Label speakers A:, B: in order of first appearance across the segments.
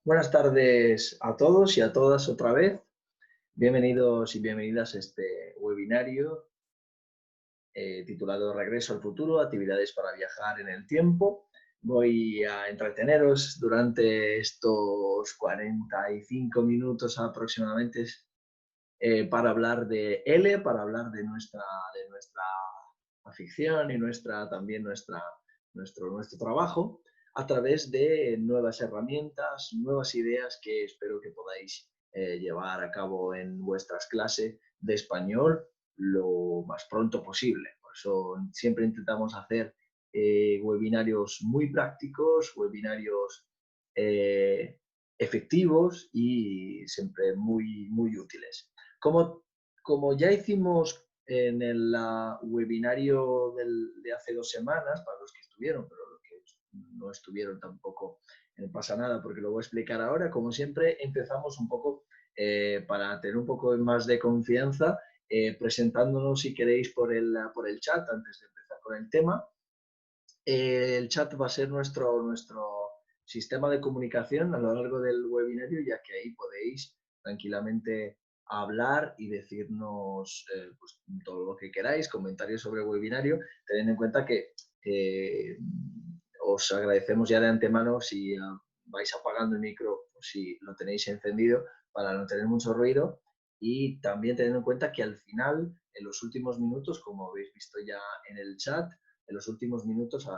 A: Buenas tardes a todos y a todas otra vez. Bienvenidos y bienvenidas a este webinario titulado Regreso al futuro, actividades para viajar en el tiempo. Voy a entreteneros durante estos 45 minutos aproximadamente para hablar de L, para hablar de nuestra afición y nuestro trabajo a través de nuevas herramientas, nuevas ideas que espero que podáis llevar a cabo en vuestras clases de español lo más pronto posible. Por eso siempre intentamos hacer webinarios muy prácticos, webinarios eh, efectivos y siempre muy útiles. Como, como ya hicimos en el webinario de hace 2 semanas, para los que estuvieron, pero los que no estuvieron tampoco, no pasa nada porque lo voy a explicar ahora. Como siempre, empezamos un poco para tener un poco más de confianza, presentándonos, si queréis, por el chat antes de empezar con el tema. El chat va a ser nuestro sistema de comunicación a lo largo del webinario, ya que ahí podéis tranquilamente hablar y decirnos pues, todo lo que queráis, comentarios sobre el webinario. Tened en cuenta que os agradecemos ya de antemano si vais apagando el micro o si lo tenéis encendido para no tener mucho ruido. Y también teniendo en cuenta que al final, en los últimos minutos, como habéis visto ya en el chat, en los últimos minutos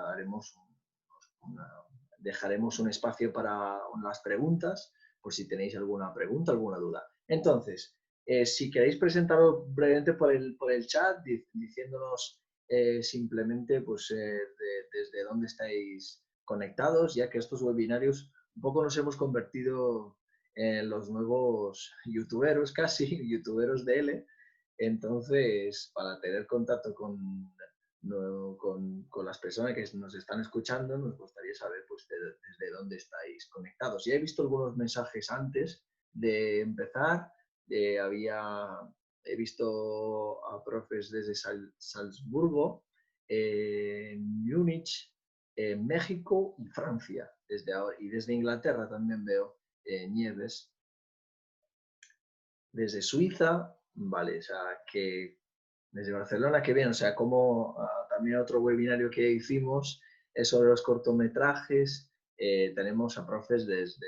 A: dejaremos un espacio para las preguntas, por si tenéis alguna pregunta, alguna duda. Entonces, si queréis presentaros brevemente por el chat, diciéndonos simplemente pues, desde dónde estáis conectados, ya que estos webinarios un poco nos hemos convertido en los nuevos youtuberos, casi, youtuberos de L. Entonces, para tener contacto con las personas que nos están escuchando, nos gustaría saber pues, desde dónde estáis conectados. Ya he visto algunos mensajes antes de empezar. He visto a profes desde Salzburgo, Múnich, México y Francia. Desde ahora, y desde Inglaterra también veo Nieves. Desde Suiza, vale, o sea, que desde Barcelona, que bien, o sea, como también otro webinario que hicimos es sobre los cortometrajes. Tenemos a profes desde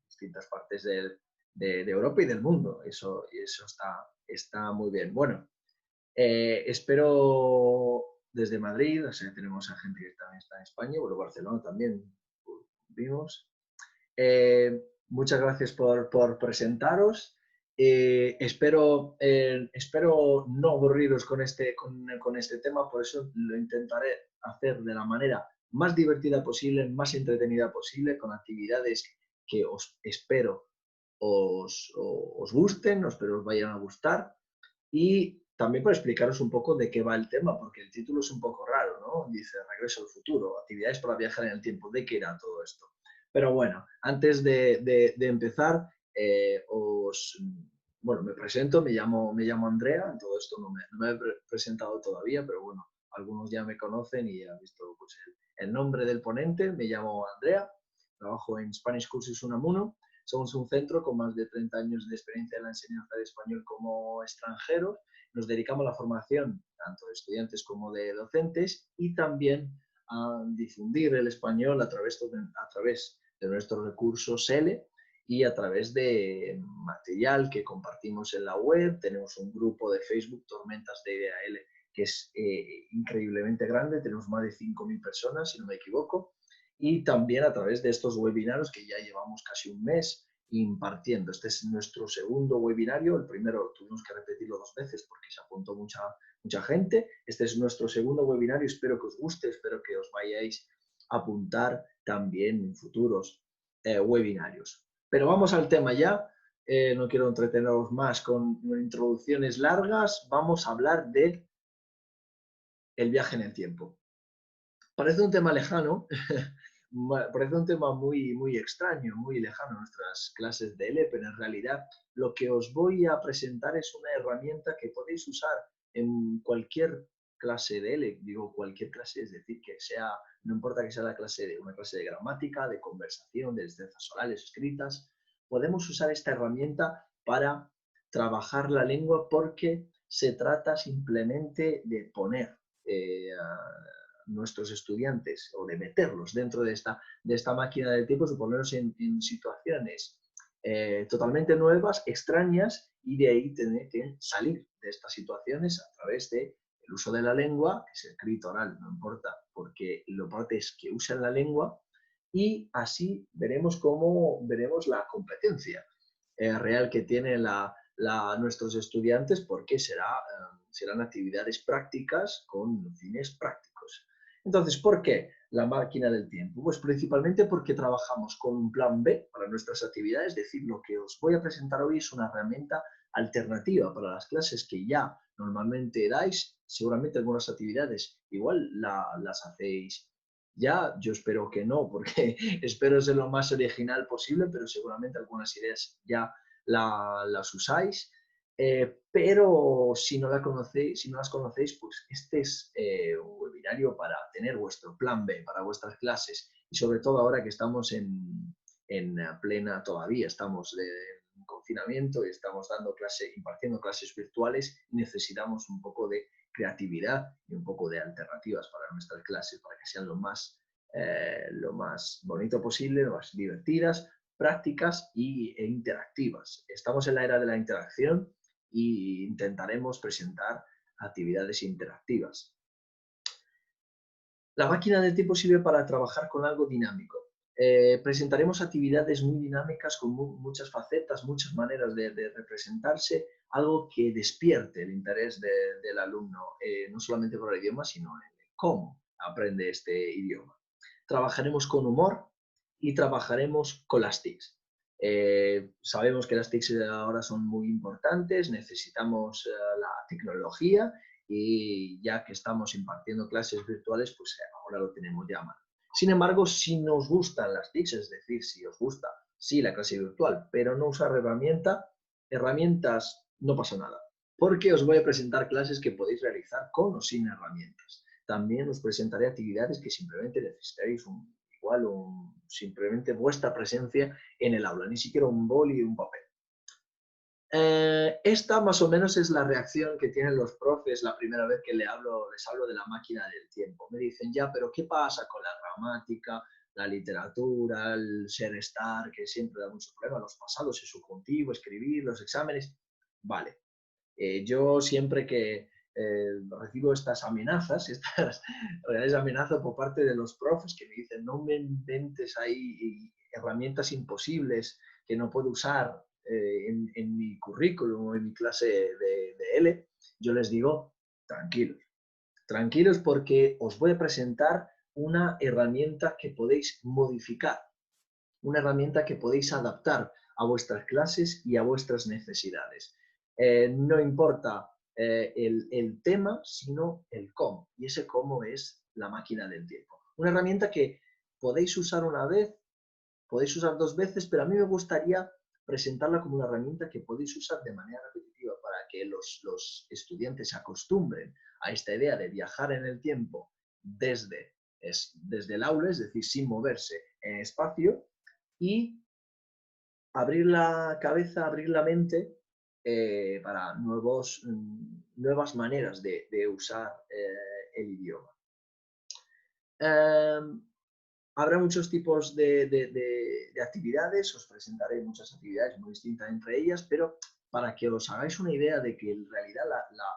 A: distintas partes de Europa y del mundo. Eso está muy bien. Bueno, espero desde Madrid, o sea, tenemos a gente que también está en España, bueno, Barcelona también vimos. Muchas gracias por presentaros. Espero no aburriros con este tema, por eso lo intentaré hacer de la manera más divertida posible, más entretenida posible, con actividades que espero os gusten, espero os vayan a gustar. Y también para explicaros un poco de qué va el tema, porque el título es un poco raro, ¿no? Dice Regreso al futuro, actividades para viajar en el tiempo. ¿De qué irá todo esto? Pero bueno, antes de empezar, bueno, me presento, me llamo Andrea. En todo esto no me he presentado todavía, pero bueno, algunos ya me conocen y han visto pues, el nombre del ponente. Me llamo Andrea, trabajo en Spanish Courses Unamuno. Somos un centro con más de 30 años de experiencia en la enseñanza de español como extranjeros. Nos dedicamos a la formación tanto de estudiantes como de docentes y también a difundir el español a través de nuestros recursos L y a través de material que compartimos en la web. Tenemos un grupo de Facebook, Tormentas de Idea L, que es increíblemente grande. Tenemos más de 5.000 personas, si no me equivoco. Y también a través de estos webinarios que ya llevamos casi un mes impartiendo. Este es nuestro segundo webinario. El primero tuvimos que repetirlo 2 veces porque se apuntó mucha gente. Este es nuestro segundo webinario. Espero que os guste, espero que os vayáis a apuntar también en futuros webinarios. Pero vamos al tema ya. No quiero entreteneros más con introducciones largas. Vamos a hablar de el viaje en el tiempo. Parece un tema lejano, parece un tema muy extraño, muy lejano a nuestras clases de L, pero en realidad lo que os voy a presentar es una herramienta que podéis usar en cualquier clase de L, digo cualquier clase, es decir, que sea, no importa que sea una clase de gramática, de conversación, de destrezas orales, escritas, podemos usar esta herramienta para trabajar la lengua porque se trata simplemente de poner a nuestros estudiantes o de meterlos dentro de esta máquina del tiempo, ponerlos en situaciones totalmente nuevas, extrañas, y de ahí tener que salir de estas situaciones a través del uso de la lengua, que es escrito, oral, no importa, porque lo importante es que usen la lengua y así veremos la competencia real que tienen nuestros estudiantes, porque serán actividades prácticas con fines prácticos. Entonces, ¿por qué la máquina del tiempo? Pues principalmente porque trabajamos con un plan B para nuestras actividades, es decir, lo que os voy a presentar hoy es una herramienta alternativa para las clases que ya normalmente dais. Seguramente algunas actividades igual las hacéis ya, yo espero que no, porque espero ser lo más original posible, pero seguramente algunas ideas ya las usáis. Pero si no las conocéis, pues este es un webinario para tener vuestro plan B para vuestras clases, y sobre todo ahora que estamos en plena, todavía estamos en confinamiento y estamos impartiendo clases virtuales, necesitamos un poco de creatividad y un poco de alternativas para nuestras clases, para que sean lo más bonito posible, lo más divertidas, prácticas e interactivas. Estamos en la era de la interacción e intentaremos presentar actividades interactivas. La máquina del tiempo sirve para trabajar con algo dinámico. Presentaremos actividades muy dinámicas con muchas facetas, muchas maneras de representarse, algo que despierte el interés del alumno, no solamente por el idioma, sino en cómo aprende este idioma. Trabajaremos con humor y trabajaremos con las TICs. Sabemos que las TICs ahora son muy importantes, necesitamos la tecnología, y ya que estamos impartiendo clases virtuales, pues ahora lo tenemos ya a mano. Sin embargo, si nos gustan las TICs, es decir, si os gusta, sí, la clase virtual, pero no usar herramientas, no pasa nada, porque os voy a presentar clases que podéis realizar con o sin herramientas. También os presentaré actividades que simplemente necesitaréis simplemente vuestra presencia en el aula, ni siquiera un boli y un papel. Esta más o menos es la reacción que tienen los profes la primera vez que les hablo de la máquina del tiempo. Me dicen, ya, pero ¿qué pasa con la gramática, la literatura, el ser estar, que siempre da mucho problema, los pasados, el subjuntivo, escribir, los exámenes? Vale. Yo siempre que recibo estas amenazas, estas reales amenazas por parte de los profes que me dicen, no me inventes ahí herramientas imposibles que no puedo usar en mi currículum o en mi clase de L, yo les digo, tranquilos porque os voy a presentar una herramienta que podéis modificar, una herramienta que podéis adaptar a vuestras clases y a vuestras necesidades. No importa el tema, sino el cómo, y ese cómo es la máquina del tiempo. Una herramienta que podéis usar una vez, podéis usar 2 veces, pero a mí me gustaría presentarla como una herramienta que podéis usar de manera repetitiva para que los estudiantes se acostumbren a esta idea de viajar en el tiempo desde el aula, es decir, sin moverse en espacio, y abrir la cabeza, abrir la mente para nuevas maneras de usar el idioma. Habrá muchos tipos de actividades, os presentaré muchas actividades muy distintas entre ellas, pero para que os hagáis una idea de que en realidad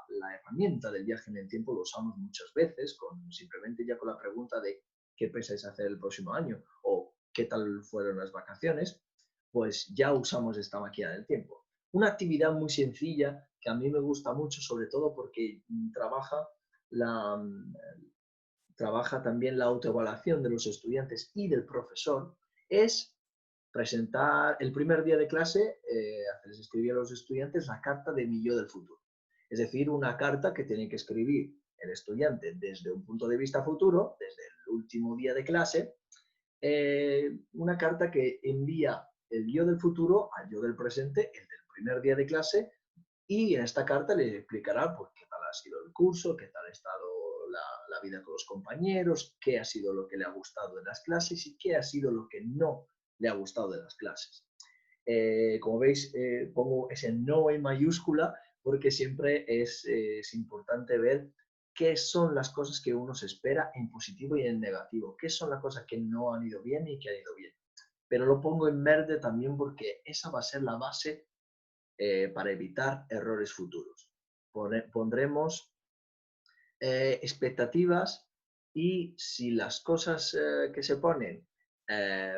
A: la herramienta del viaje en el tiempo lo usamos muchas veces, simplemente ya con la pregunta de qué pensáis hacer el próximo año o qué tal fueron las vacaciones, pues ya usamos esta máquina del tiempo. Una actividad muy sencilla que a mí me gusta mucho, sobre todo porque trabaja también la autoevaluación de los estudiantes y del profesor, es presentar el primer día de clase, hacerles escribir a los estudiantes la carta de mi yo del futuro. Es decir, una carta que tiene que escribir el estudiante desde un punto de vista futuro, desde el último día de clase, una carta que envía el yo del futuro al yo del presente, el del primer día de clase, y en esta carta le explicará pues, qué tal ha sido el curso, qué tal ha estado la vida con los compañeros, qué ha sido lo que le ha gustado de las clases y qué ha sido lo que no le ha gustado de las clases. Como veis, pongo ese no en mayúscula porque siempre es importante ver qué son las cosas que uno se espera en positivo y en negativo, qué son las cosas que no han ido bien y que han ido bien. Pero lo pongo en verde también porque esa va a ser la base para evitar errores futuros. Pondremos expectativas y si las cosas que se ponen eh,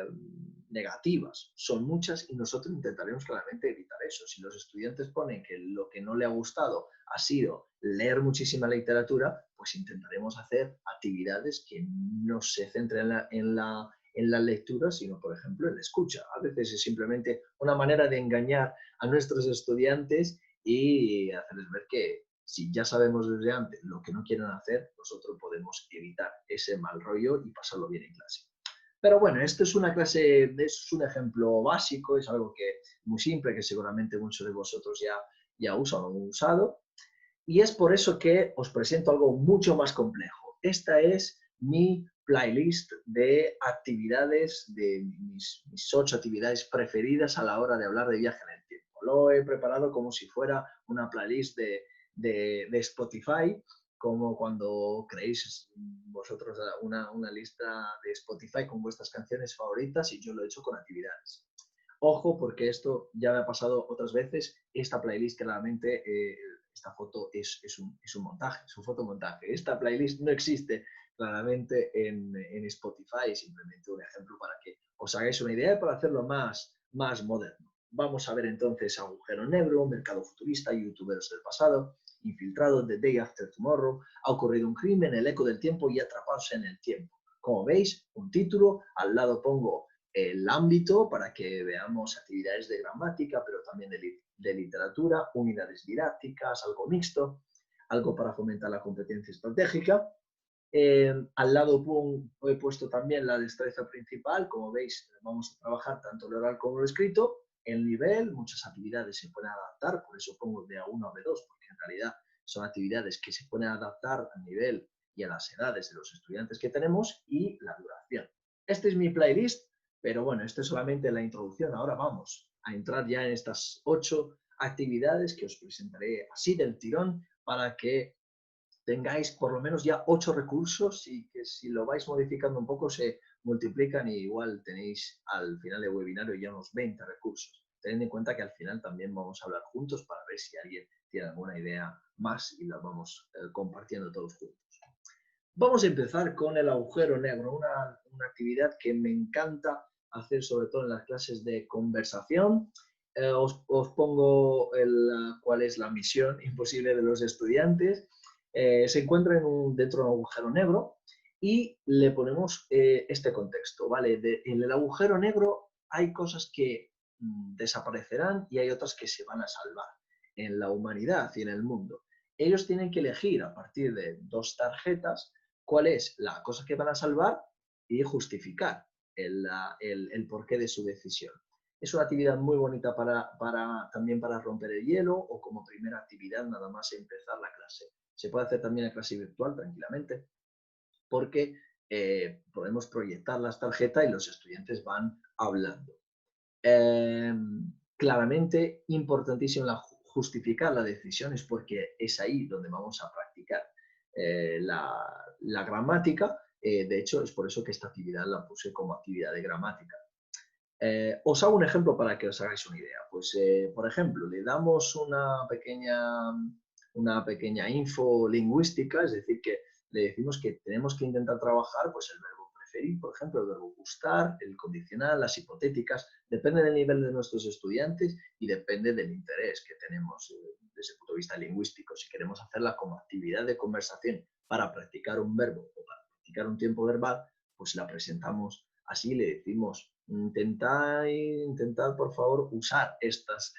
A: negativas son muchas y nosotros intentaremos claramente evitar eso. Si los estudiantes ponen que lo que no le ha gustado ha sido leer muchísima literatura, pues intentaremos hacer actividades que no se centren en la lectura, sino, por ejemplo, en la escucha. A veces es simplemente una manera de engañar a nuestros estudiantes y hacerles ver que si ya sabemos desde antes lo que no quieren hacer, nosotros podemos evitar ese mal rollo y pasarlo bien en clase. Pero bueno, esto es una clase, es un ejemplo básico, es algo que muy simple, que seguramente muchos de vosotros ya usan o han usado. Y es por eso que os presento algo mucho más complejo. Esta es mi playlist de actividades, de mis 8 actividades preferidas a la hora de hablar de viaje en el tiempo. Lo he preparado como si fuera una playlist de Spotify, como cuando creéis vosotros una lista de Spotify con vuestras canciones favoritas y yo lo he hecho con actividades. Ojo, porque esto ya me ha pasado otras veces. Esta playlist claramente, esta foto es un montaje, es un fotomontaje. Esta playlist no existe claramente en Spotify, simplemente un ejemplo para que os hagáis una idea para hacerlo más moderno. Vamos a ver entonces Agujero Negro, Mercado Futurista, Youtubers del pasado, Infiltrados, The Day After Tomorrow, Ha ocurrido un crimen, El eco del tiempo y Atrapados en el tiempo. Como veis, un título, al lado pongo el ámbito para que veamos actividades de gramática, pero también de literatura, unidades didácticas, algo mixto, algo para fomentar la competencia estratégica. Al lado he puesto también la destreza principal. Como veis, vamos a trabajar tanto el oral como el escrito. El nivel, muchas actividades se pueden adaptar, por eso pongo de A1 a B2, porque en realidad son actividades que se pueden adaptar al nivel y a las edades de los estudiantes que tenemos, y la duración. Este es mi playlist, pero bueno, esto es solamente la introducción. Ahora vamos a entrar ya en estas 8 actividades que os presentaré así del tirón para que tengáis por lo menos ya 8 recursos y que si lo vais modificando un poco se multiplican y igual tenéis al final del webinario ya unos 20 recursos. Tened en cuenta que al final también vamos a hablar juntos para ver si alguien tiene alguna idea más y la vamos compartiendo todos juntos. Vamos a empezar con el agujero negro, una actividad que me encanta hacer sobre todo en las clases de conversación. Os pongo cuál es la misión imposible de los estudiantes. Se encuentra dentro de un agujero negro y le ponemos este contexto, ¿vale? En el agujero negro hay cosas que desaparecerán y hay otras que se van a salvar en la humanidad y en el mundo. Ellos tienen que elegir a partir de 2 tarjetas cuál es la cosa que van a salvar y justificar el porqué de su decisión. Es una actividad muy bonita también para romper el hielo o como primera actividad nada más empezar la clase. Se puede hacer también en clase virtual tranquilamente porque podemos proyectar las tarjetas y los estudiantes van hablando. Claramente, importantísimo justificar las decisiones porque es ahí donde vamos a practicar la gramática. De hecho, es por eso que esta actividad la puse como actividad de gramática. Os hago un ejemplo para que os hagáis una idea. Pues, por ejemplo, le damos una pequeña info lingüística, es decir, que le decimos que tenemos que intentar trabajar pues, el verbo preferir, por ejemplo, el verbo gustar, el condicional, las hipotéticas, depende del nivel de nuestros estudiantes y depende del interés que tenemos desde el punto de vista lingüístico. Si queremos hacerla como actividad de conversación para practicar un verbo o para practicar un tiempo verbal, pues la presentamos así, le decimos, intentad por favor usar estas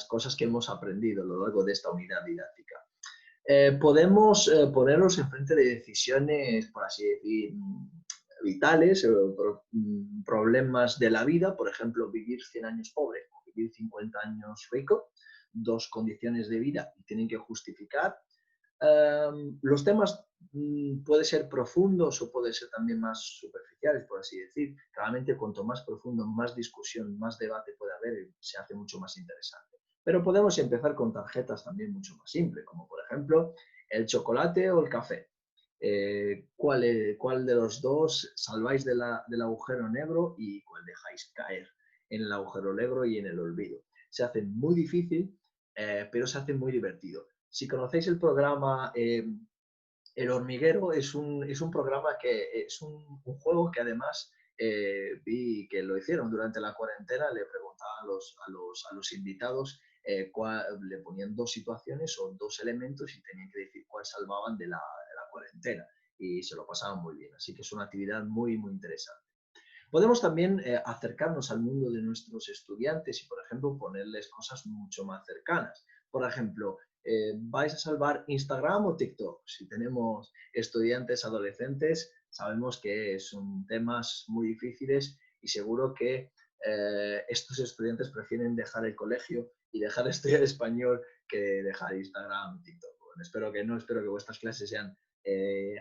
A: cosas que hemos aprendido a lo largo de esta unidad didáctica. Podemos ponerlos enfrente de decisiones, por así decir, vitales, problemas de la vida, por ejemplo, vivir 100 años pobre o vivir 50 años rico. dos condiciones de vida y tienen que justificar. Los temas pueden ser profundos o pueden ser también más superficiales, por así decir. Claramente, cuanto más profundo, más discusión, más debate puede haber, se hace mucho más interesante. Pero podemos empezar con tarjetas también mucho más simples, como por ejemplo el chocolate o el café. ¿Cuál de los dos salváis del agujero negro y cuál dejáis caer en el agujero negro y en el olvido? Se hace muy difícil, pero se hace muy divertido. Si conocéis el programa El Hormiguero, es un programa que es un juego que además vi que lo hicieron durante la cuarentena. Le preguntaban a los invitados, le ponían dos situaciones o dos elementos y tenían que decir cuál salvaban de la cuarentena, y se lo pasaban muy bien. Así que es una actividad muy, muy interesante. Podemos también acercarnos al mundo de nuestros estudiantes y, por ejemplo, ponerles cosas mucho más cercanas. Por ejemplo, ¿vais a salvar Instagram o TikTok? Si tenemos estudiantes adolescentes, sabemos que son temas muy difíciles y seguro que estos estudiantes prefieren dejar el colegio y dejar de estudiar español que dejar Instagram y TikTok. Bueno, espero que vuestras clases sean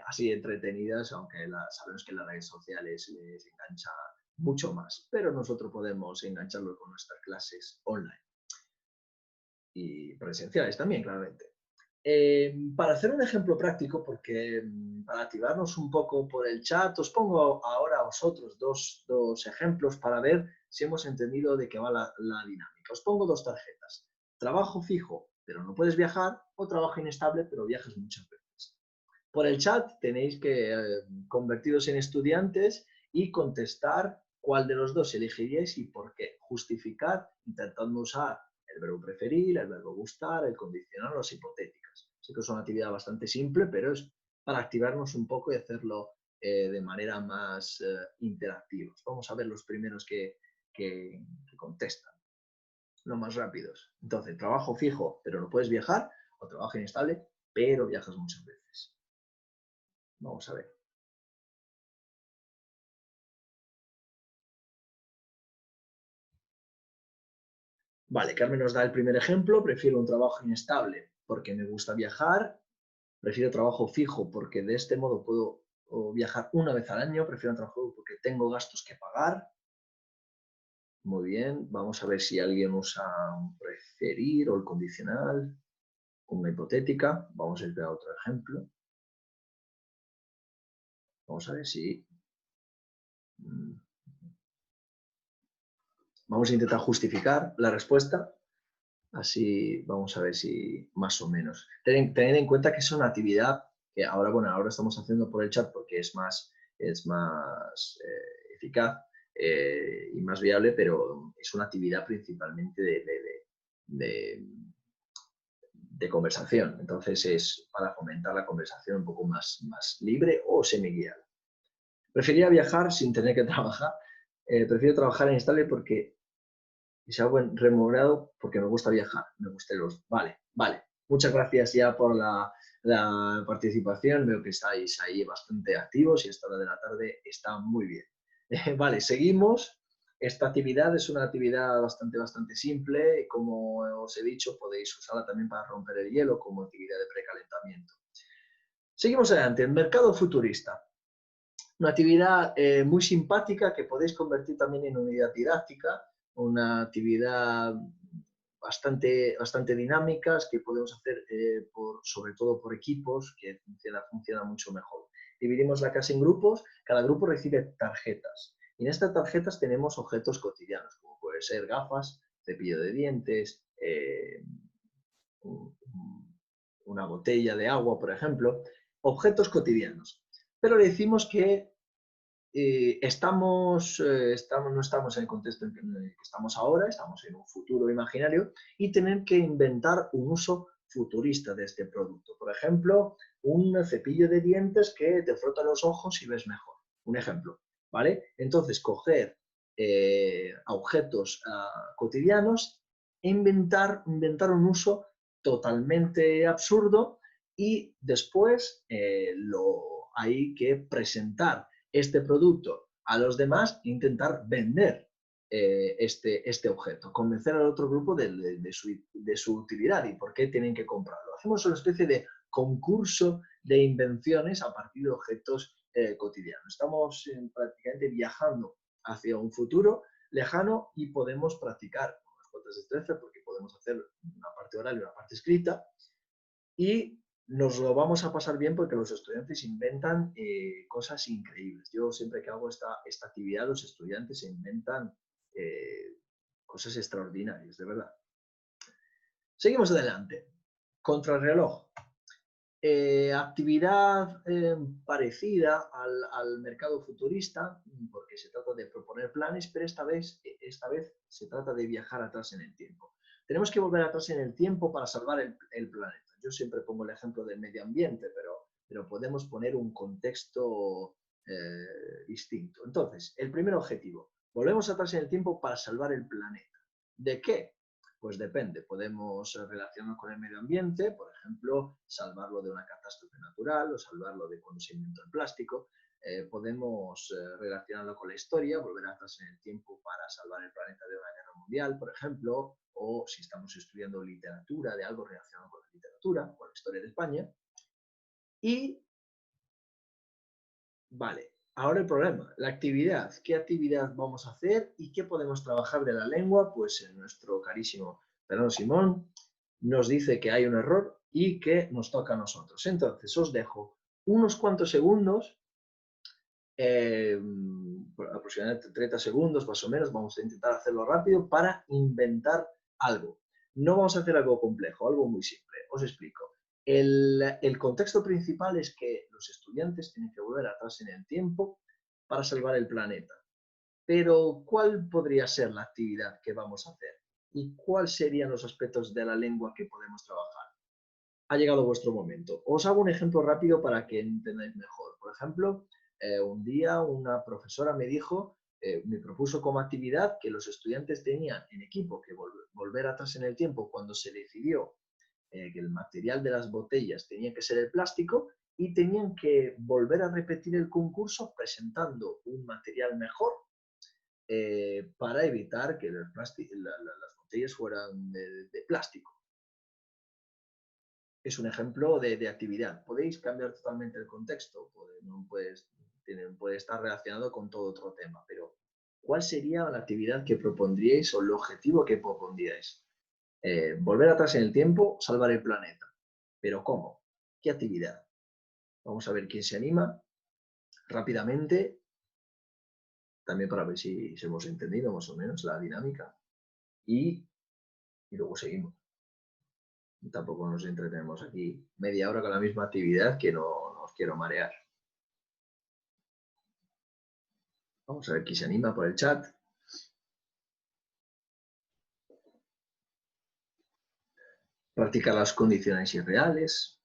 A: así entretenidas, aunque sabemos que las redes sociales les engancha mucho más, pero nosotros podemos engancharlo con nuestras clases online y presenciales también, claramente. Para hacer un ejemplo práctico, porque para activarnos un poco por el chat, os pongo ahora a vosotros dos ejemplos para ver si hemos entendido de qué va la dinámica. Os pongo dos tarjetas. Trabajo fijo, pero no puedes viajar, o trabajo inestable, pero viajas muchas veces. Por el chat tenéis que convertiros en estudiantes y contestar cuál de los dos elegiríais y por qué. Justificar intentando usar el verbo preferir, el verbo gustar, el condicional o las hipotéticas. Sé que es una actividad bastante simple, pero es para activarnos un poco y hacerlo de manera más interactiva. Vamos a ver los primeros que contestan, los más rápidos. Entonces, trabajo fijo, pero no puedes viajar, o trabajo inestable, pero viajas muchas veces. Vamos a ver. Vale, Carmen nos da el primer ejemplo. Prefiero un trabajo inestable porque me gusta viajar. Prefiero trabajo fijo porque de este modo puedo viajar una vez al año. Prefiero un trabajo porque tengo gastos que pagar. Muy bien, vamos a ver si alguien usa un preferir o el condicional, una hipotética. Vamos a ver otro ejemplo. Vamos a ver si... Vamos a intentar justificar la respuesta. Así vamos a ver si más o menos. Tened en cuenta que es una actividad que ahora, bueno, ahora estamos haciendo por el chat porque es más eficaz y más viable, pero es una actividad principalmente de conversación. Entonces es para fomentar la conversación un poco más libre o semi-guiada. Preferiría viajar sin tener que trabajar. Prefiero trabajar en inestable porque y sea buen remunerado porque me gusta viajar, me gusta los... Vale. Muchas gracias ya por la participación. Veo que estáis ahí bastante activos y a esta hora de la tarde está muy bien. Vale, seguimos. Esta actividad es una actividad bastante simple y, como os he dicho, podéis usarla también para romper el hielo como actividad de precalentamiento. Seguimos adelante. El mercado futurista. Una actividad muy simpática que podéis convertir también en unidad didáctica, una actividad bastante dinámicas que podemos hacer sobre todo por equipos, que funciona mucho mejor. Dividimos la clase en grupos, cada grupo recibe tarjetas. Y en estas tarjetas tenemos objetos cotidianos, como puede ser gafas, cepillo de dientes, una botella de agua, por ejemplo, objetos cotidianos. Pero le decimos que no estamos en el contexto en el que estamos ahora, estamos en un futuro imaginario y tener que inventar un uso futurista de este producto. Por ejemplo, un cepillo de dientes que te frota los ojos y ves mejor. Un ejemplo, ¿vale? Entonces, coger objetos cotidianos e inventar un uso totalmente absurdo y después hay que presentar este producto a los demás e intentar vender este objeto, convencer al otro grupo de su utilidad y por qué tienen que comprarlo. Hacemos una especie de concurso de invenciones a partir de objetos cotidianos. Estamos prácticamente viajando hacia un futuro lejano y podemos practicar unas cuantas destrezas porque podemos hacer una parte oral y una parte escrita y nos lo vamos a pasar bien porque los estudiantes inventan cosas increíbles. Yo siempre que hago esta actividad, los estudiantes se inventan cosas extraordinarias, de verdad. Seguimos adelante. Contrarreloj. Actividad parecida al mercado futurista, porque se trata de proponer planes, pero esta vez se trata de viajar atrás en el tiempo. Tenemos que volver atrás en el tiempo para salvar el planeta. Yo siempre pongo el ejemplo del medio ambiente, pero podemos poner un contexto distinto. Entonces, el primer objetivo, volvemos atrás en el tiempo para salvar el planeta. ¿De qué? Pues depende, podemos relacionarnos con el medio ambiente, por ejemplo, salvarlo de una catástrofe natural o salvarlo de cuando se inventó el plástico. Podemos relacionarlo con la historia, volver atrás en el tiempo para salvar el planeta de una guerra mundial, por ejemplo, o si estamos estudiando literatura, de algo relacionado con la literatura, con la historia de España. Y, vale, ahora el problema, la actividad. ¿Qué actividad vamos a hacer y qué podemos trabajar de la lengua? Pues nuestro carísimo Fernando Simón nos dice que hay un error y que nos toca a nosotros. Entonces, os dejo unos cuantos segundos, aproximadamente 30 segundos más o menos, vamos a intentar hacerlo rápido para inventar algo. No vamos a hacer algo complejo, algo muy simple. Os explico. El contexto principal es que los estudiantes tienen que volver atrás en el tiempo para salvar el planeta. Pero, ¿cuál podría ser la actividad que vamos a hacer? ¿Y cuáles serían los aspectos de la lengua que podemos trabajar? Ha llegado vuestro momento. Os hago un ejemplo rápido para que entendáis mejor. Por ejemplo, un día una profesora me propuso como actividad que los estudiantes tenían en equipo que volver atrás en el tiempo cuando se decidió que el material de las botellas tenía que ser el plástico y tenían que volver a repetir el concurso presentando un material mejor para evitar que las botellas fueran de plástico. Es un ejemplo de actividad. Podéis cambiar totalmente el contexto, puede estar relacionado con todo otro tema, pero ¿cuál sería la actividad que propondríais o el objetivo que propondríais? Volver atrás en el tiempo, salvar el planeta. ¿Pero cómo? ¿Qué actividad? Vamos a ver quién se anima rápidamente, también para ver si hemos entendido más o menos la dinámica y luego seguimos. Tampoco nos entretenemos aquí media hora con la misma actividad que no os quiero marear. Vamos a ver quién se anima por el chat. Practicar las condiciones irreales.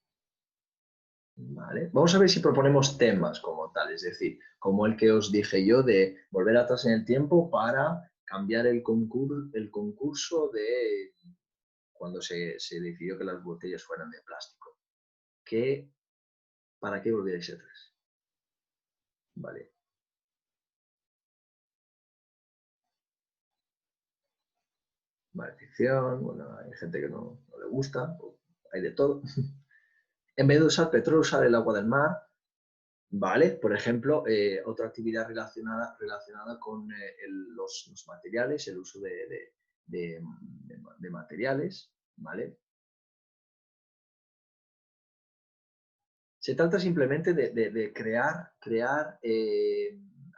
A: Vale. Vamos a ver si proponemos temas como tal, es decir, como el que os dije yo de volver atrás en el tiempo para cambiar el concurso de cuando se decidió que las botellas fueran de plástico. ¿Para qué volvíais atrás? Vale. Vale, ficción, bueno, hay gente que no le gusta, hay de todo. En vez de usar petróleo, usar el agua del mar. Vale, por ejemplo, otra actividad relacionada con los materiales, el uso de materiales, ¿vale? Se trata simplemente de crear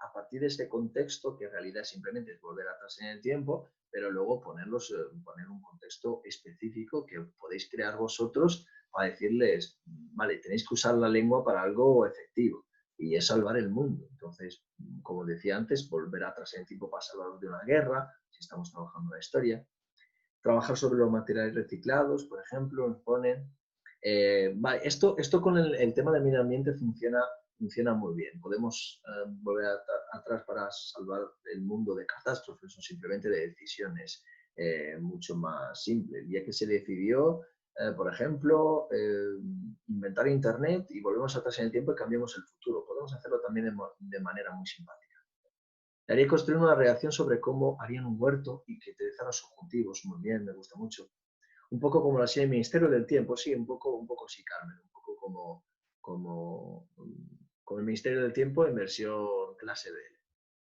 A: a partir de este contexto, que en realidad simplemente es volver atrás en el tiempo, pero luego poner un contexto específico que podéis crear vosotros para decirles, vale, tenéis que usar la lengua para algo efectivo y es salvar el mundo. Entonces, como decía antes, volver atrás en el tiempo para salvarlos de una guerra, si estamos trabajando en la historia. Trabajar sobre los materiales reciclados, por ejemplo, nos ponen. Vale, esto con el tema del medio ambiente funciona muy bien. Podemos volver atrás para salvar el mundo de catástrofes o simplemente de decisiones mucho más simples. Ya que se decidió, por ejemplo, inventar Internet y volvemos atrás en el tiempo y cambiamos el futuro. Podemos hacerlo también de manera muy simpática. Le haría construir una redacción sobre cómo harían un huerto y que utilizan los objetivos. Muy bien, me gusta mucho. Un poco como lo hacía el Ministerio del Tiempo, sí, un poco sí, Carmen, un poco como el Ministerio del Tiempo en versión clase B.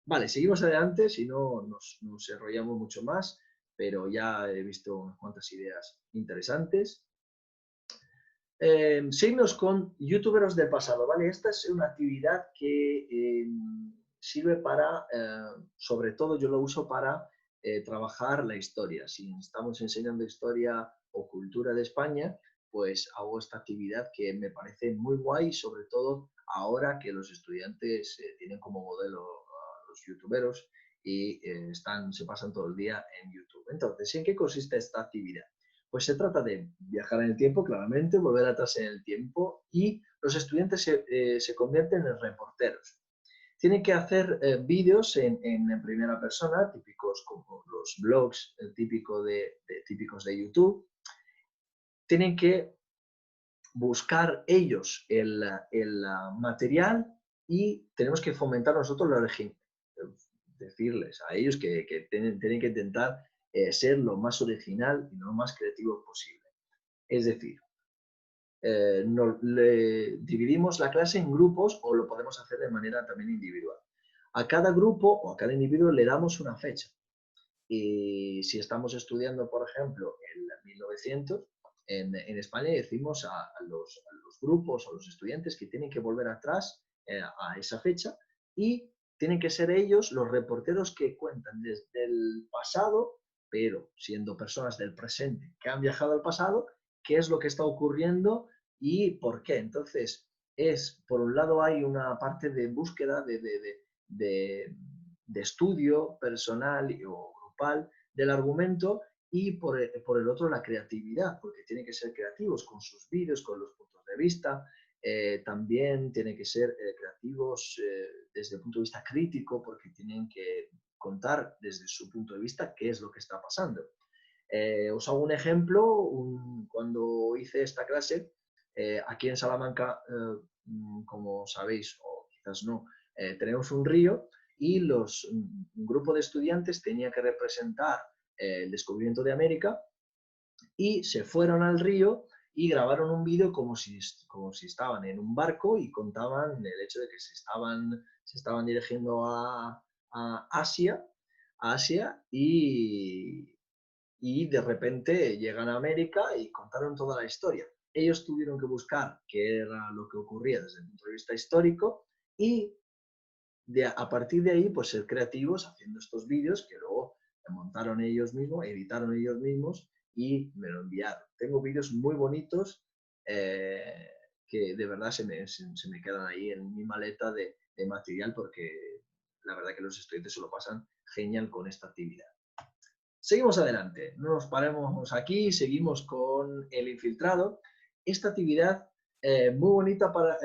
A: Vale, seguimos adelante, si no nos enrollamos mucho más, pero ya he visto unas cuantas ideas interesantes. Seguimos con youtuberos del pasado, ¿vale? Esta es una actividad que sirve para, sobre todo yo lo uso para trabajar la historia. Si estamos enseñando historia o cultura de España, pues hago esta actividad que me parece muy guay, sobre todo ahora que los estudiantes tienen como modelo a los youtuberos y se pasan todo el día en YouTube. Entonces, ¿en qué consiste esta actividad? Pues se trata de viajar en el tiempo, claramente, volver atrás en el tiempo y los estudiantes se convierten en reporteros. Tienen que hacer vídeos en primera persona, típicos como los blogs típicos de YouTube. Tienen que buscar ellos el material y tenemos que fomentar nosotros la originalidad, decirles a ellos que tienen que intentar ser lo más original y lo más creativo posible. Es decir, dividimos la clase en grupos o lo podemos hacer de manera también individual. A cada grupo o a cada individuo le damos una fecha. Y si estamos estudiando, por ejemplo, el 1900, en España decimos a los grupos, a los estudiantes que tienen que volver atrás a esa fecha y tienen que ser ellos los reporteros que cuentan desde el pasado, pero siendo personas del presente que han viajado al pasado, qué es lo que está ocurriendo y por qué. Entonces, por un lado hay una parte de búsqueda de estudio personal o grupal del argumento y por el otro la creatividad, porque tienen que ser creativos con sus vídeos, con los puntos de vista, también tienen que ser creativos desde el punto de vista crítico, porque tienen que contar desde su punto de vista qué es lo que está pasando. Os hago un ejemplo, cuando hice esta clase, aquí en Salamanca, como sabéis, o quizás no, tenemos un río y un grupo de estudiantes tenía que representar el descubrimiento de América y se fueron al río y grabaron un vídeo como si estaban en un barco y contaban el hecho de que se estaban dirigiendo a Asia y de repente llegan a América y contaron toda la historia. Ellos tuvieron que buscar qué era lo que ocurría desde el punto de vista histórico y a partir de ahí, pues ser creativos haciendo estos vídeos que luego montaron ellos mismos, editaron ellos mismos y me lo enviaron. Tengo vídeos muy bonitos que de verdad se me quedan ahí en mi maleta de material porque la verdad que los estudiantes se lo pasan genial con esta actividad. Seguimos adelante, no nos paremos aquí, seguimos con el infiltrado. Esta actividad muy bonita para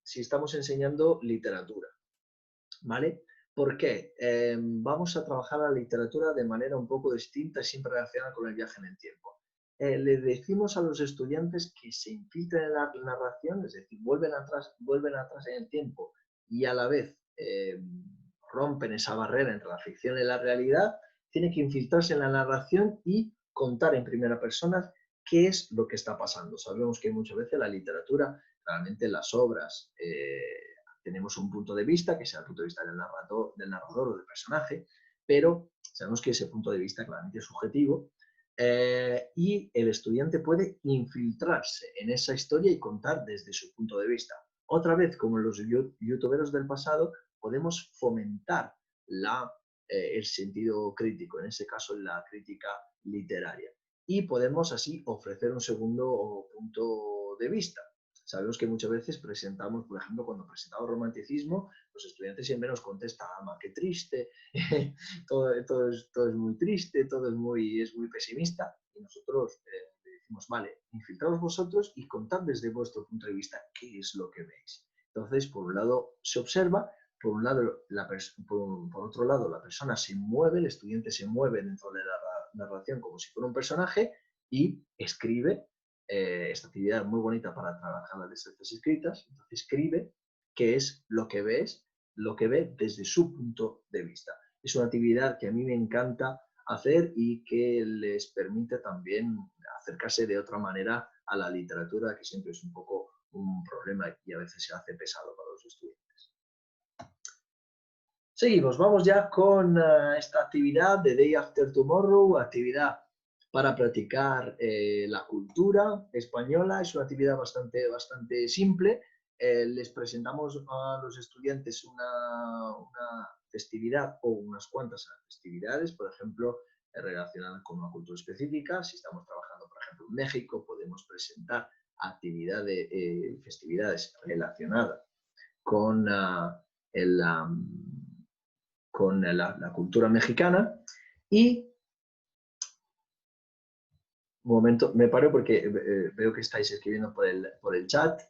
A: si estamos enseñando literatura, ¿vale? ¿Por qué? Vamos a trabajar la literatura de manera un poco distinta y siempre relacionada con el viaje en el tiempo. Le decimos a los estudiantes que se infiltren en la narración, es decir, vuelven atrás en el tiempo y a la vez rompen esa barrera entre la ficción y la realidad, tienen que infiltrarse en la narración y contar en primera persona qué es lo que está pasando. Sabemos que muchas veces la literatura, realmente las obras, tenemos un punto de vista, que sea el punto de vista del narrador o del personaje, pero sabemos que ese punto de vista claramente es subjetivo y el estudiante puede infiltrarse en esa historia y contar desde su punto de vista. Otra vez, como los youtuberos del pasado, podemos fomentar el sentido crítico, en ese caso la crítica literaria. Y podemos así ofrecer un segundo punto de vista. Sabemos que muchas veces presentamos, por ejemplo, cuando presentamos romanticismo, los estudiantes siempre nos contestan, ama, qué triste, todo es muy triste, todo es muy pesimista, y nosotros le decimos, vale, infiltraos vosotros y contad desde vuestro punto de vista qué es lo que veis. Entonces, por un lado se observa, por otro lado la persona se mueve, el estudiante se mueve dentro de la narración como si fuera un personaje y escribe. Esta actividad es muy bonita para trabajar las destrezas escritas. Entonces escribe qué es lo que ves, lo que ve desde su punto de vista. Es una actividad que a mí me encanta hacer y que les permite también acercarse de otra manera a la literatura, que siempre es un poco un problema y a veces se hace pesado para los estudiantes. Seguimos, vamos ya con esta actividad de Day After Tomorrow, actividad para practicar la cultura española. Es una actividad bastante simple. Les presentamos a los estudiantes una festividad o unas cuantas festividades, por ejemplo, relacionadas con una cultura específica. Si estamos trabajando, por ejemplo, en México, podemos presentar actividades, festividades relacionadas con con la cultura mexicana. Y un momento, me paro porque veo que estáis escribiendo por el chat.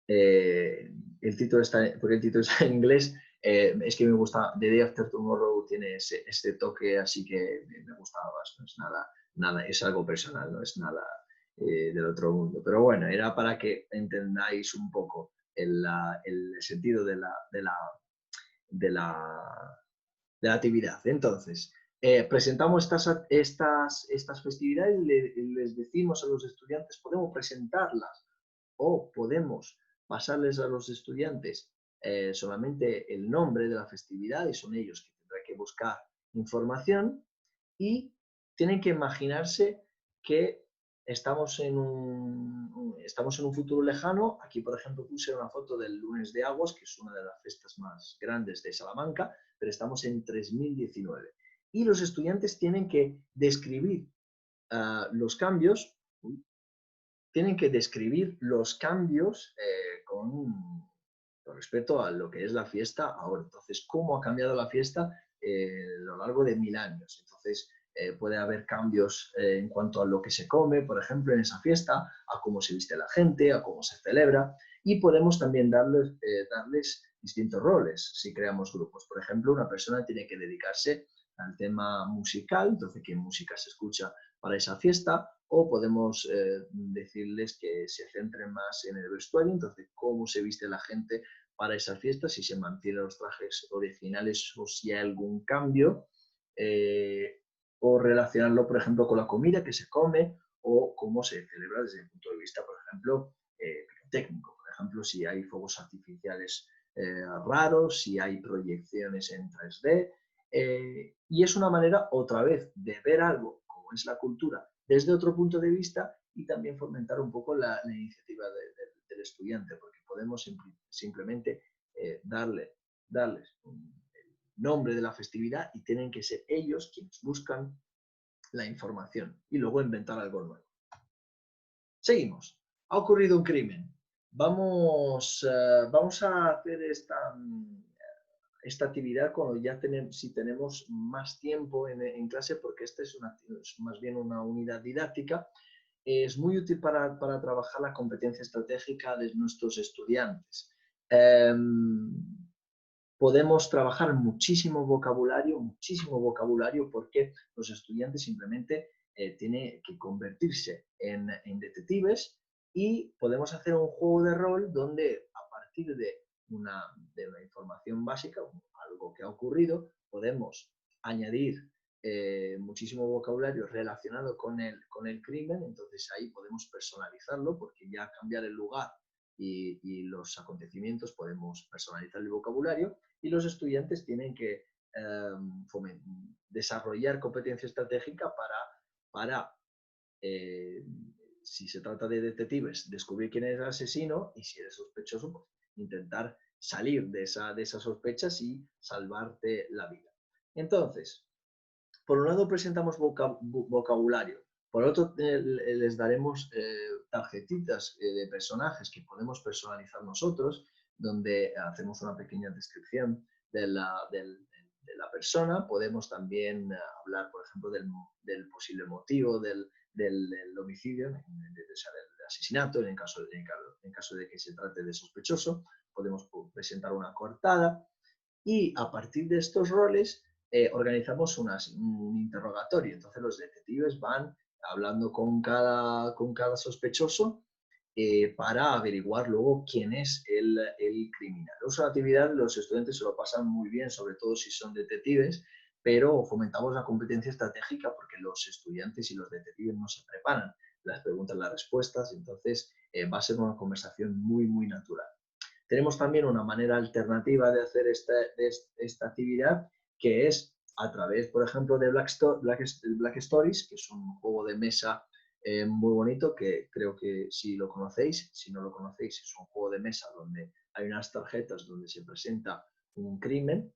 A: El título está en inglés. Es que me gusta, The Day After Tomorrow tiene ese toque, así que me gustaba más. No es nada, es algo personal, no es nada del otro mundo. Pero bueno, era para que entendáis un poco el sentido de la actividad. Entonces, presentamos estas festividades y les decimos a los estudiantes, podemos presentarlas o podemos pasarles a los estudiantes solamente el nombre de la festividad y son ellos que tendrán que buscar información y tienen que imaginarse que estamos en un futuro lejano. Aquí, por ejemplo, puse una foto del Lunes de Aguas, que es una de las fiestas más grandes de Salamanca, pero estamos en 3019. Y los estudiantes tienen que describir los cambios, con respecto a lo que es la fiesta ahora. Entonces, ¿cómo ha cambiado la fiesta a lo largo de 1000 años? Entonces, puede haber cambios en cuanto a lo que se come, por ejemplo, en esa fiesta, a cómo se viste la gente, a cómo se celebra, y podemos también darles distintos roles si creamos grupos. Por ejemplo, una persona tiene que dedicarse al tema musical, entonces qué música se escucha para esa fiesta, o podemos decirles que se centren más en el vestuario, entonces cómo se viste la gente para esa fiesta, si se mantienen los trajes originales o si hay algún cambio, o relacionarlo, por ejemplo, con la comida que se come o cómo se celebra desde el punto de vista, por ejemplo, técnico. Por ejemplo, si hay fuegos artificiales raros, si hay proyecciones en 3D. Y es una manera, otra vez, de ver algo como es la cultura desde otro punto de vista y también fomentar un poco la iniciativa del estudiante, porque podemos simplemente darles el nombre de la festividad y tienen que ser ellos quienes buscan la información y luego inventar algo nuevo. Seguimos. Ha ocurrido un crimen. Vamos a hacer esta actividad cuando ya si tenemos más tiempo en clase, porque esta es más bien una unidad didáctica. Es muy útil para trabajar la competencia estratégica de nuestros estudiantes. Podemos trabajar muchísimo vocabulario, porque los estudiantes simplemente tienen que convertirse en detectives y podemos hacer un juego de rol donde a partir de una información básica, algo que ha ocurrido, podemos añadir muchísimo vocabulario relacionado con el crimen, entonces ahí podemos personalizarlo porque ya cambiar el lugar y los acontecimientos podemos personalizar el vocabulario y los estudiantes tienen que desarrollar competencia estratégica para si se trata de detectives, descubrir quién es el asesino y si eres sospechoso, pues, intentar salir de esas sospechas y salvarte la vida. Entonces, por un lado presentamos vocabulario, por otro les daremos tarjetitas de personajes que podemos personalizar nosotros, donde hacemos una pequeña descripción de la persona. Podemos también hablar, por ejemplo, del posible motivo del homicidio, del asesinato, en caso de que se trate de sospechoso. Podemos presentar una coartada y a partir de estos roles organizamos un interrogatorio. Entonces los detectives van hablando con cada sospechoso para averiguar luego quién es el criminal. Es una actividad, los estudiantes se lo pasan muy bien, sobre todo si son detectives, pero fomentamos la competencia estratégica porque los estudiantes y los detectives no se preparan las preguntas, las respuestas, entonces va a ser una conversación muy, muy natural. Tenemos también una manera alternativa de hacer esta actividad, que es a través, por ejemplo, de Black Stories, que es un juego de mesa muy bonito, que creo que si lo conocéis, si no lo conocéis, es un juego de mesa donde hay unas tarjetas donde se presenta un crimen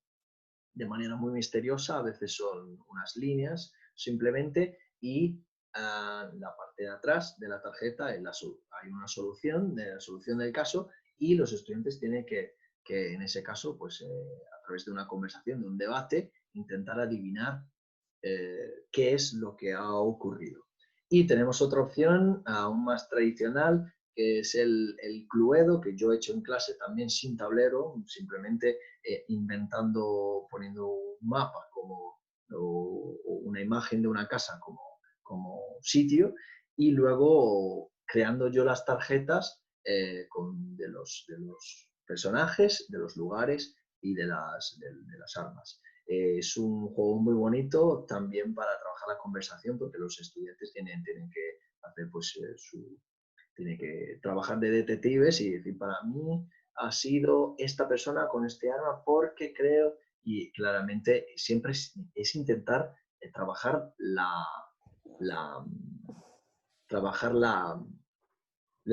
A: de manera muy misteriosa, a veces son unas líneas simplemente, y la parte de atrás de la tarjeta hay una solución, de la solución del caso, y los estudiantes tienen que en ese caso, pues a través de una conversación, de un debate, intentar adivinar qué es lo que ha ocurrido. Y tenemos otra opción aún más tradicional, que es el Cluedo, que yo he hecho en clase también sin tablero, simplemente inventando, poniendo un mapa o una imagen de una casa como sitio, y luego creando yo las tarjetas de los personajes, de los lugares y de las armas. Es un juego muy bonito también para trabajar la conversación, porque los estudiantes tienen que hacer pues tienen que trabajar de detectives y decir, para mí ha sido esta persona con este arma porque creo, y claramente siempre es intentar trabajar la, trabajar la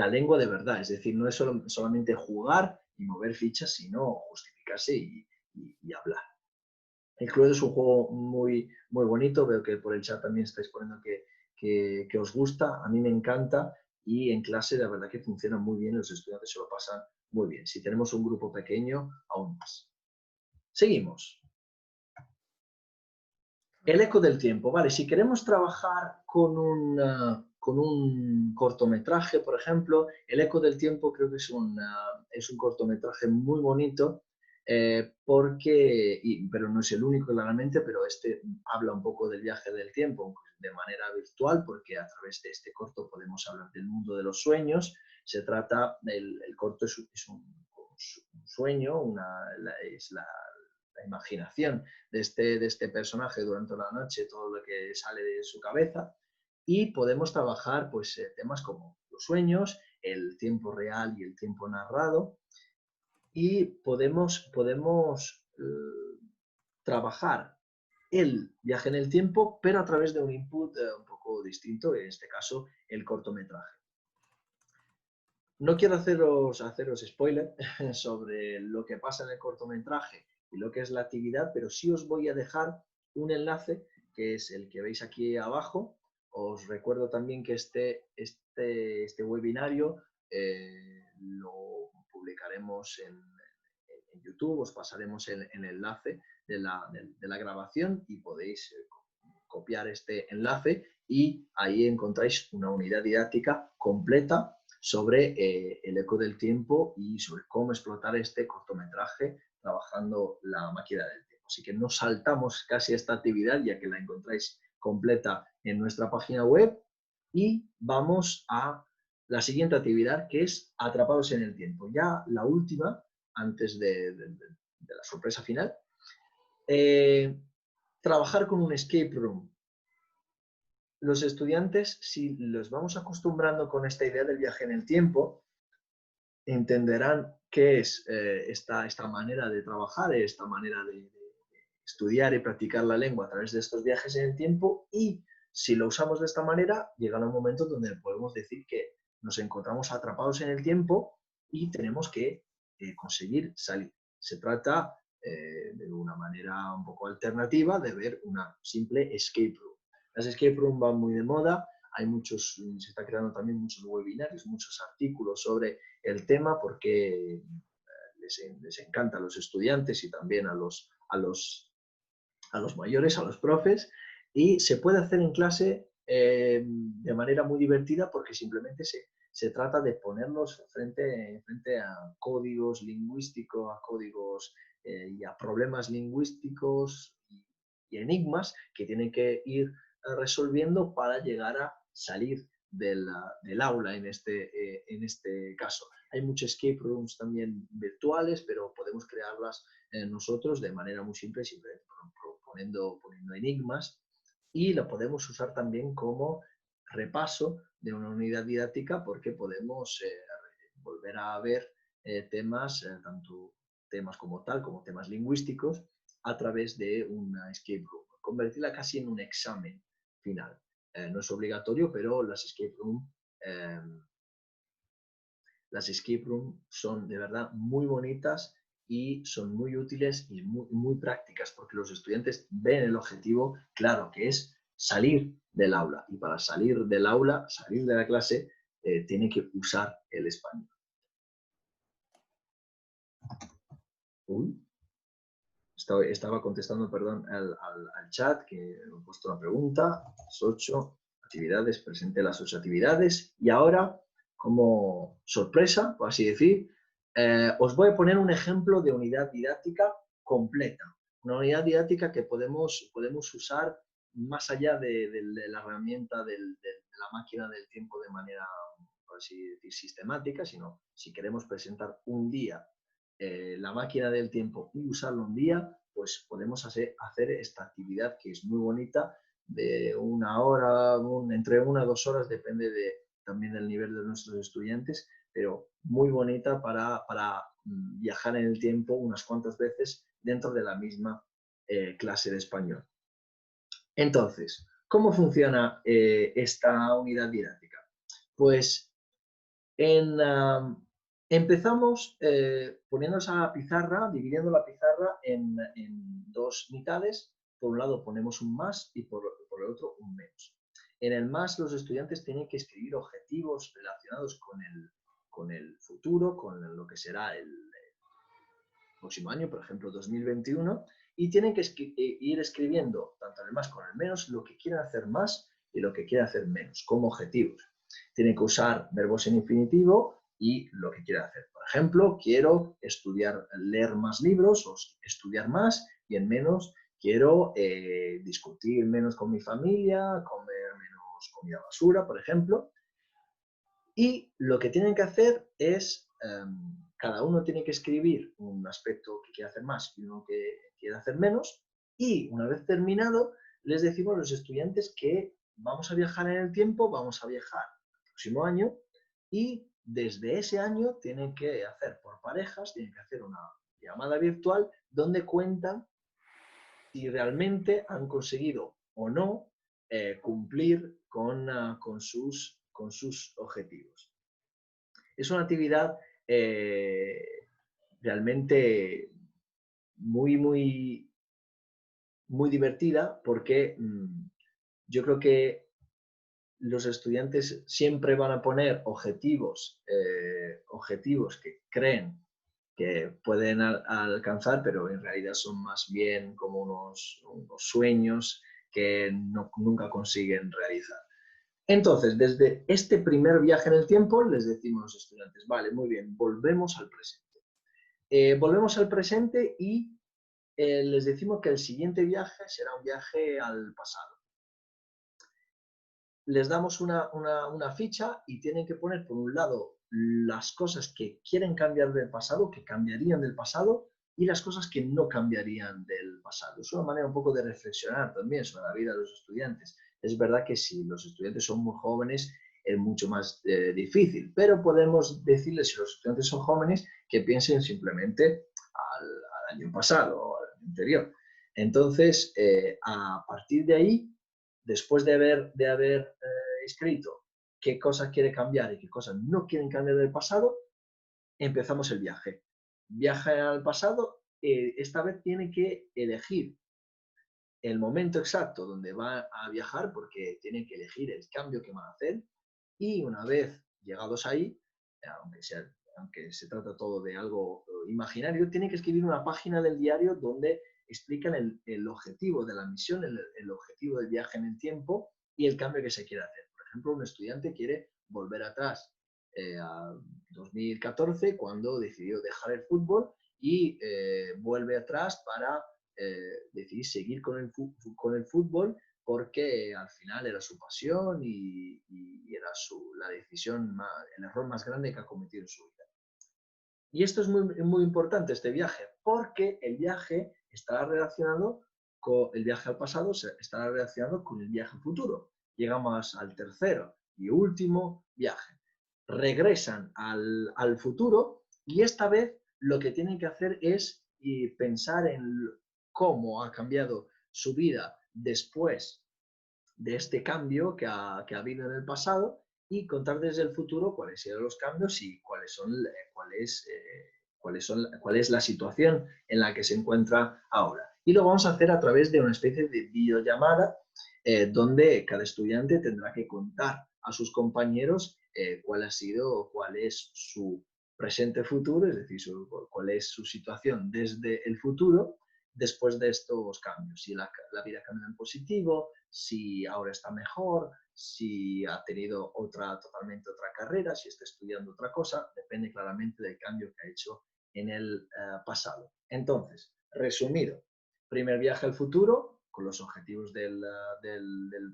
A: lengua de verdad, es decir, no es solamente jugar y mover fichas, sino justificarse y hablar. El Cluedo es un juego muy, muy bonito, veo que por el chat también estáis poniendo que os gusta, a mí me encanta, y en clase la verdad que funciona muy bien, los estudiantes se lo pasan muy bien. Si tenemos un grupo pequeño, aún más. Seguimos. El eco del tiempo, vale, si queremos trabajar con un cortometraje, por ejemplo, el eco del tiempo creo que es un cortometraje muy bonito, pero no es el único claramente, pero este habla un poco del viaje del tiempo de manera virtual, porque a través de este corto podemos hablar del mundo de los sueños. Se trata, el corto es un sueño, es la imaginación de este personaje durante la noche, todo lo que sale de su cabeza, y podemos trabajar pues, temas como los sueños, el tiempo real y el tiempo narrado, y podemos trabajar el viaje en el tiempo, pero a través de un input un poco distinto, en este caso el cortometraje. No quiero haceros spoiler sobre lo que pasa en el cortometraje y lo que es la actividad, pero sí os voy a dejar un enlace que es el que veis aquí abajo. Os recuerdo también que este webinario lo publicaremos en YouTube, os pasaremos el enlace de la grabación y podéis copiar este enlace y ahí encontráis una unidad didáctica completa sobre el eco del tiempo y sobre cómo explotar este cortometraje trabajando la máquina del tiempo. Así que no saltamos casi esta actividad, ya que la encontráis completa en nuestra página web, y vamos a la siguiente actividad, que es Atrapados en el tiempo. Ya la última, antes de la sorpresa final. Trabajar con un escape room. Los estudiantes, si los vamos acostumbrando con esta idea del viaje en el tiempo, entenderán qué es esta manera de trabajar, esta manera de estudiar y practicar la lengua a través de estos viajes en el tiempo, y si lo usamos de esta manera, llegará un momento donde podemos decir que nos encontramos atrapados en el tiempo y tenemos que conseguir salir. Se trata de una manera un poco alternativa de ver una simple escape room. Las escape room van muy de moda, se está creando también muchos webinarios, muchos artículos sobre el tema, porque les encanta a los estudiantes y también a los mayores, a los profes, y se puede hacer en clase de manera muy divertida, porque simplemente se trata de ponerlos frente a códigos lingüísticos, a códigos y a problemas lingüísticos y enigmas que tienen que ir resolviendo para llegar a salir del aula en este caso. Hay muchos escape rooms también virtuales, pero podemos crearlas nosotros de manera muy simple, simplemente poniendo enigmas, y lo podemos usar también como repaso de una unidad didáctica, porque podemos volver a ver temas, tanto temas como tal, como temas lingüísticos, a través de una escape room, convertirla casi en un examen final. No es obligatorio, pero las escape room son de verdad muy bonitas y son muy útiles y muy prácticas, porque los estudiantes ven el objetivo claro, que es salir del aula, y para salir del aula, salir de la clase, tiene que usar el español. Uy. Estaba contestando, perdón, al chat, que me he puesto una pregunta. Las 8 actividades, presenté las 8 actividades, y ahora, como sorpresa, por así decir, os voy a poner un ejemplo de unidad didáctica completa. Una unidad didáctica que podemos usar más allá de la herramienta de la máquina del tiempo de manera, por así decir, sistemática, sino si queremos presentar un día la máquina del tiempo y usarlo un día, pues podemos hacer esta actividad, que es muy bonita, de 1 hora, entre 1 a 2 horas, depende también del nivel de nuestros estudiantes, pero muy bonita para viajar en el tiempo unas cuantas veces dentro de la misma clase de español. Entonces, ¿cómo funciona esta unidad didáctica? Pues empezamos poniéndonos a la pizarra, dividiendo la pizarra en 2 mitades. Por un lado ponemos un más y por el otro un menos. En el más, los estudiantes tienen que escribir objetivos relacionados con el futuro, con lo que será el próximo año, por ejemplo 2021, y tienen que ir escribiendo, tanto en el más como en el menos, lo que quieren hacer más y lo que quieren hacer menos, como objetivos. Tienen que usar verbos en infinitivo y lo que quieren hacer. Por ejemplo, quiero leer más libros o estudiar más, y en menos quiero discutir menos con mi familia, comer menos comida basura, por ejemplo. Y lo que tienen que hacer es, cada uno tiene que escribir un aspecto que quiere hacer más y uno que quiere hacer menos, y una vez terminado, les decimos a los estudiantes que vamos a viajar en el tiempo, vamos a viajar el próximo año, y desde ese año tienen que hacer por parejas, tienen que hacer una llamada virtual donde cuentan si realmente han conseguido o no cumplir con sus objetivos. Es una actividad realmente muy divertida, porque yo creo que los estudiantes siempre van a poner objetivos que creen que pueden alcanzar, pero en realidad son más bien como unos sueños que nunca consiguen realizar. Entonces, desde este primer viaje en el tiempo, les decimos a los estudiantes, vale, muy bien, volvemos al presente. Volvemos al presente y les decimos que el siguiente viaje será un viaje al pasado. Les damos una ficha y tienen que poner, por un lado, las cosas que quieren cambiar del pasado, que cambiarían del pasado, y las cosas que no cambiarían del pasado. Es una manera un poco de reflexionar también sobre la vida de los estudiantes. Es verdad que si los estudiantes son muy jóvenes es mucho más difícil, pero podemos decirles, si los estudiantes son jóvenes, que piensen simplemente al año pasado o al año anterior. Entonces, a partir de ahí, después de haber escrito qué cosas quiere cambiar y qué cosas no quieren cambiar del pasado, empezamos el viaje. Viaje al pasado, esta vez tiene que elegir el momento exacto donde va a viajar, porque tienen que elegir el cambio que van a hacer, y una vez llegados ahí, aunque se trata todo de algo imaginario, tienen que escribir una página del diario donde explican el objetivo de la misión, el objetivo del viaje en el tiempo y el cambio que se quiere hacer. Por ejemplo, un estudiante quiere volver atrás a 2014, cuando decidió dejar el fútbol, y vuelve atrás para decidir seguir con el fútbol porque al final era su pasión y era la decisión, el error más grande que ha cometido en su vida. Y esto es muy importante, este viaje, porque el viaje estará relacionado con el viaje al pasado, estará relacionado con el viaje futuro. Llegamos al tercero y último viaje. Regresan al futuro y esta vez lo que tienen que hacer es pensar en cómo ha cambiado su vida después de este cambio que ha habido en el pasado y contar desde el futuro cuáles serán los cambios y cuál es la situación en la que se encuentra ahora. Y lo vamos a hacer a través de una especie de videollamada donde cada estudiante tendrá que contar a sus compañeros cuál es su presente futuro, es decir, cuál es su situación desde el futuro después de estos cambios. Si la vida cambia en positivo, si ahora está mejor, si ha tenido totalmente otra carrera, si está estudiando otra cosa, depende claramente del cambio que ha hecho en el pasado. Entonces, resumido, primer viaje al futuro, con los objetivos del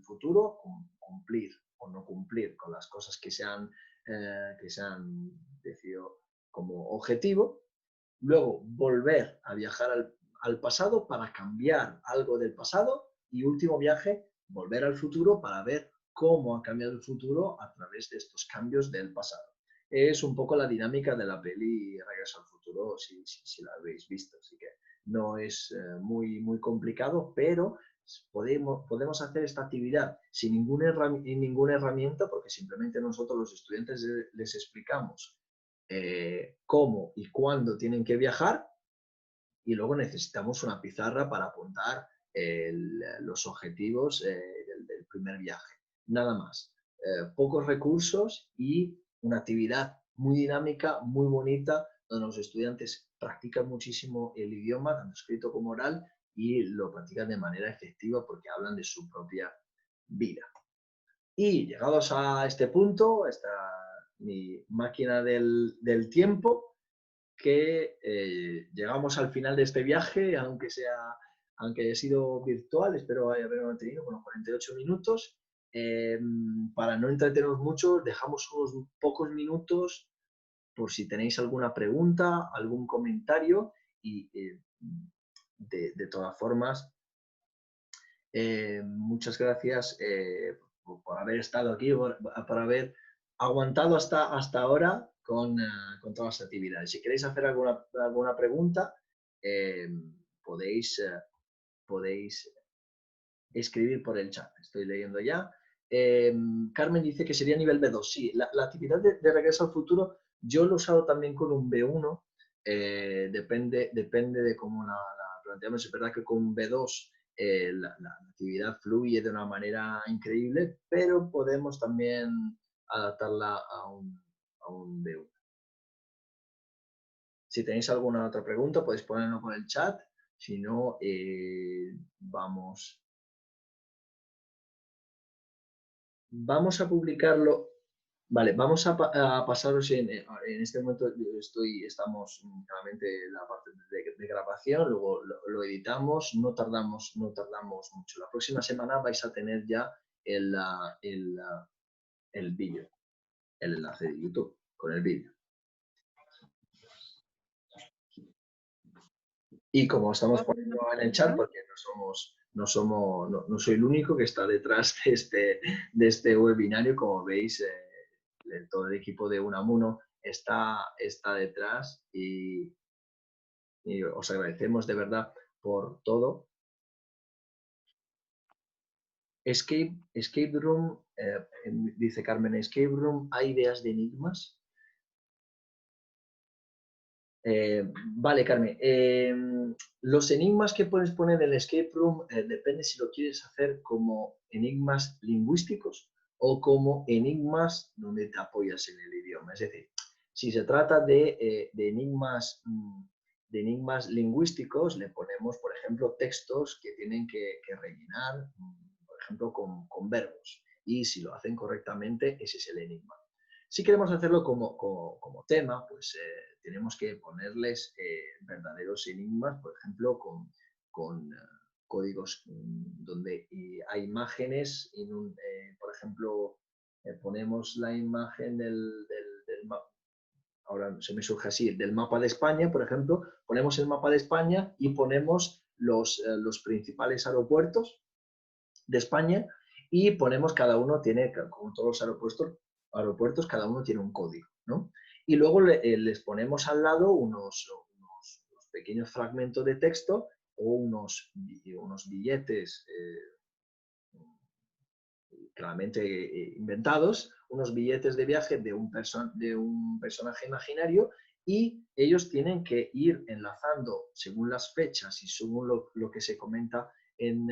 A: futuro, cumplir o no cumplir con las cosas que se han decidido como objetivo. Luego, volver a viajar al pasado para cambiar algo del pasado. Y último viaje, volver al futuro para ver cómo ha cambiado el futuro a través de estos cambios del pasado. Es un poco la dinámica de la peli Regreso al Futuro, si la habéis visto. Así que no es muy complicado, pero podemos hacer esta actividad sin ninguna herramienta, porque simplemente nosotros los estudiantes les explicamos cómo y cuándo tienen que viajar, y luego necesitamos una pizarra para apuntar los objetivos del primer viaje. Nada más. Pocos recursos y una actividad muy dinámica, muy bonita, donde los estudiantes practican muchísimo el idioma, tanto escrito como oral, y lo practican de manera efectiva porque hablan de su propia vida. Y llegados a este punto, esta mi máquina del tiempo, que llegamos al final de este viaje, aunque haya sido virtual, espero haber mantenido unos 48 minutos. Para no entretenernos mucho, dejamos unos pocos minutos por si tenéis alguna pregunta, algún comentario y de todas formas, muchas gracias por haber estado aquí, por haber aguantado hasta ahora con todas las actividades. Si queréis hacer alguna pregunta, podéis escribir por el chat. Estoy leyendo ya. Carmen dice que sería nivel B2. Sí, la actividad de Regreso al Futuro yo lo he usado también con un B1. Depende de cómo la planteamos. Es verdad que con un B2 la actividad fluye de una manera increíble, pero podemos también adaptarla a un B1. Si tenéis alguna otra pregunta, podéis ponerlo por el chat. Si no, vamos a publicarlo. Vale, vamos a pasaros en este momento. Estamos claramente en la parte de grabación, luego lo editamos, no tardamos mucho. La próxima semana vais a tener ya el vídeo, el enlace de YouTube con el vídeo. Y como estamos poniendo en el chat, porque no soy el único que está detrás de este webinario, como veis, todo el equipo de Unamuno está detrás y os agradecemos de verdad por todo. Escape Room, dice Carmen, Escape Room, ¿hay ideas de enigmas? Vale, Carmen. Los enigmas que puedes poner en el Escape Room depende si lo quieres hacer como enigmas lingüísticos o como enigmas donde te apoyas en el idioma. Es decir, si se trata de enigmas lingüísticos, le ponemos, por ejemplo, textos que tienen que rellenar, por ejemplo, con verbos. Y si lo hacen correctamente, ese es el enigma. Si queremos hacerlo como tema, pues tenemos que ponerles verdaderos enigmas, por ejemplo, con códigos donde hay imágenes, por ejemplo, ponemos la imagen del mapa, ahora se me surge así, del mapa de España, por ejemplo, ponemos el mapa de España y ponemos los principales aeropuertos de España y ponemos cada uno tiene, como todos los aeropuertos cada uno tiene un código, ¿no? Y luego les ponemos al lado unos pequeños fragmentos de texto o unos billetes claramente inventados, unos billetes de viaje de un personaje imaginario, y ellos tienen que ir enlazando según las fechas y según lo que se comenta en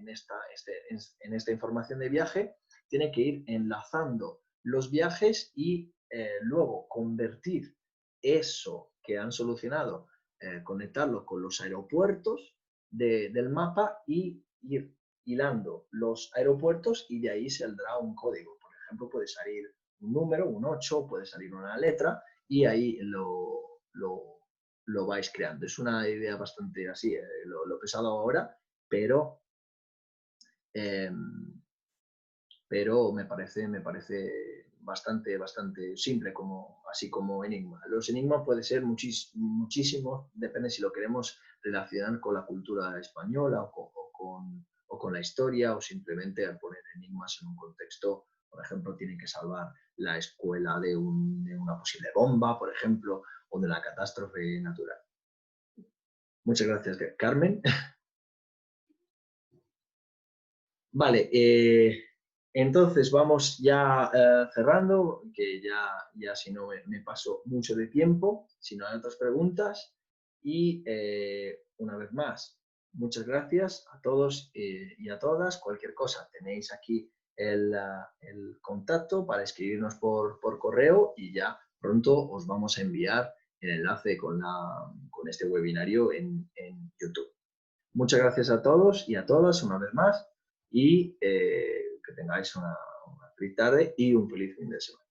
A: esta información de viaje, tienen que ir enlazando los viajes y luego convertir eso que han solucionado, conectarlo con los aeropuertos del mapa y ir hilando los aeropuertos, y de ahí saldrá un código. Por ejemplo, puede salir un número, un 8, puede salir una letra, y ahí lo vais creando. Es una idea bastante así, lo he pensado ahora, pero me parece bastante simple, así como Enigma. Los enigmas puede ser muchísimo, depende si lo queremos relacionar con la cultura española o con la historia, o simplemente al poner enigmas en un contexto. Por ejemplo, tienen que salvar la escuela de una posible bomba, por ejemplo, o de una catástrofe natural. Muchas gracias, Carmen. Vale, entonces vamos ya cerrando, que ya si no me paso mucho de tiempo, si no hay otras preguntas. Y una vez más, muchas gracias a todos y a todas. Cualquier cosa, tenéis aquí el contacto para escribirnos por correo, y ya pronto os vamos a enviar el enlace con este webinario en YouTube. Muchas gracias a todos y a todas una vez más, y que tengáis una feliz tarde y un feliz fin de semana.